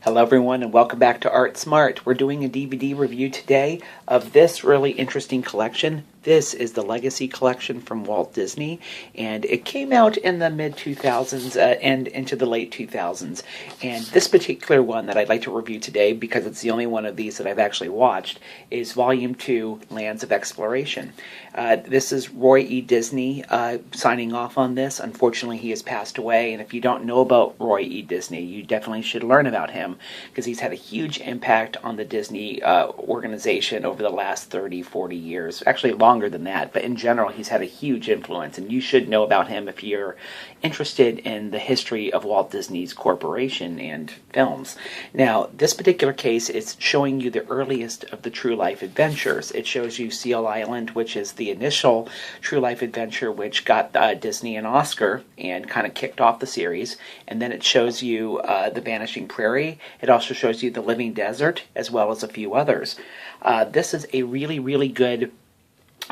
Hello everyone and welcome back to Art Smart. We're doing a DVD review today of this really interesting collection. This is the Legacy Collection from Walt Disney, and it came out in the mid-2000s and into the late 2000s. And this particular one that I'd like to review today, because it's the only one of these that I've actually watched, is Volume 2, Lands of Exploration. This is Roy E. Disney signing off on this. Unfortunately, he has passed away, and if you don't know about Roy E. Disney, you definitely should learn about him, because he's had a huge impact on the Disney organization over the last 30, 40 years. Actually, longer than that, but in general, he's had a huge influence, and you should know about him if you're interested in the history of Walt Disney's Corporation and films. Now, this particular case is showing you the earliest of the True Life adventures. It shows you Seal Island, which is the initial True Life adventure, which got Disney an Oscar and kind of kicked off the series. And then it shows you The Vanishing Prairie. It also shows you The Living Desert, as well as a few others. This is a really, really good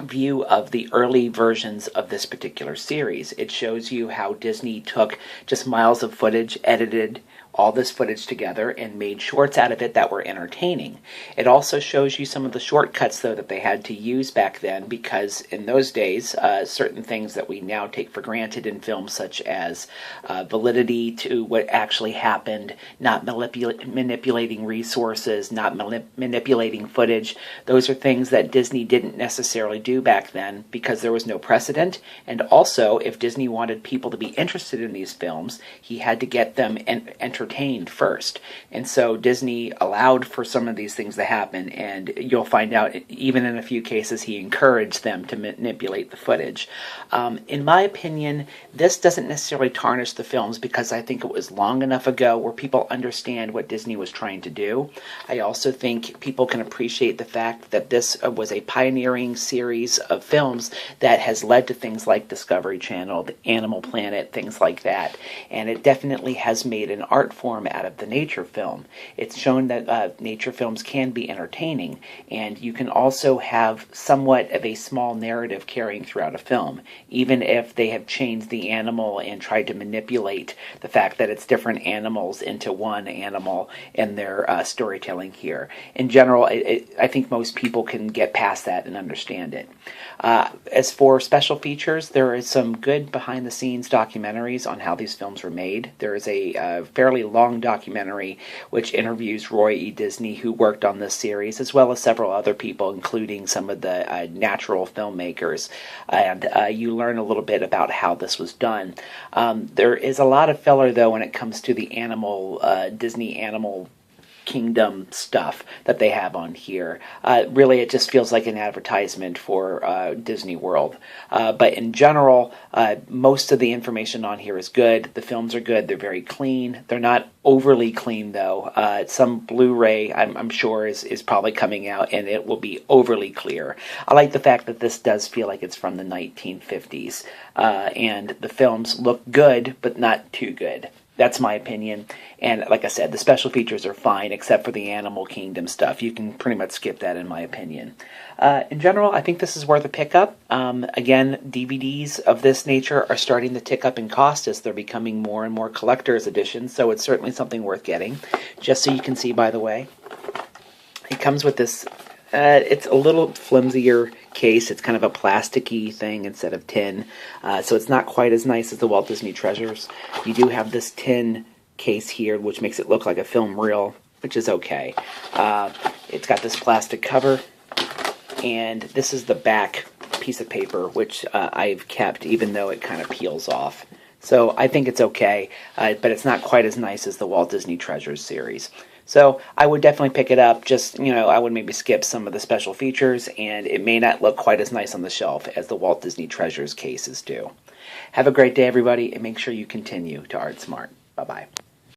view of the early versions of this particular series. It shows you how Disney took just miles of footage, edited all this footage together, and made shorts out of it that were entertaining. It also shows you some of the shortcuts, though, that they had to use back then, because in those days, certain things that we now take for granted in films, such as validity to what actually happened, not manipulating resources, not manipulating footage, those are things that Disney didn't necessarily do back then because there was no precedent. And also, if Disney wanted people to be interested in these films, he had to get them entertained first. And so Disney allowed for some of these things to happen, and you'll find out even in a few cases he encouraged them to manipulate the footage. In my opinion, this doesn't necessarily tarnish the films, because I think it was long enough ago where people understand what Disney was trying to do. I also think people can appreciate the fact that this was a pioneering series of films that has led to things like Discovery Channel, the Animal Planet, things like that. And it definitely has made an art form out of the nature film. It's shown that nature films can be entertaining, and you can also have somewhat of a small narrative carrying throughout a film, even if they have changed the animal and tried to manipulate the fact that it's different animals into one animal in their storytelling here. In general, I think most people can get past that and understand it. As for special features, there is some good behind-the-scenes documentaries on how these films were made. There is a fairly long documentary which interviews Roy E. Disney, who worked on this series, as well as several other people, including some of the natural filmmakers. And you learn a little bit about how this was done. There is a lot of filler, though, when it comes to the Disney Animal Kingdom stuff that they have on here. Really, it just feels like an advertisement for Disney World. But in general, most of the information on here is good. The films are good. They're very clean. They're not overly clean, though. Some Blu-ray, I'm sure, is probably coming out, and it will be overly clear. I like the fact that this does feel like it's from the 1950s. And the films look good, but not too good. That's my opinion. And like I said, the special features are fine, except for the Animal Kingdom stuff. You can pretty much skip that, in my opinion. In general, I think this is worth a pickup. Again, DVDs of this nature are starting to tick up in cost as they're becoming more and more collector's editions, so it's certainly something worth getting. Just so you can see, by the way, it comes with this. It's a little flimsier case. It's kind of a plasticky thing instead of tin, so it's not quite as nice as the Walt Disney Treasures. You do have this tin case here, which makes it look like a film reel, which is okay. It's got this plastic cover, and this is the back piece of paper, which I've kept, even though it kind of peels off. So I think it's okay, but it's not quite as nice as the Walt Disney Treasures series. So I would definitely pick it up. Just, I would maybe skip some of the special features, and it may not look quite as nice on the shelf as the Walt Disney Treasures cases do. Have a great day, everybody, and make sure you continue to Art Smart. Bye-bye.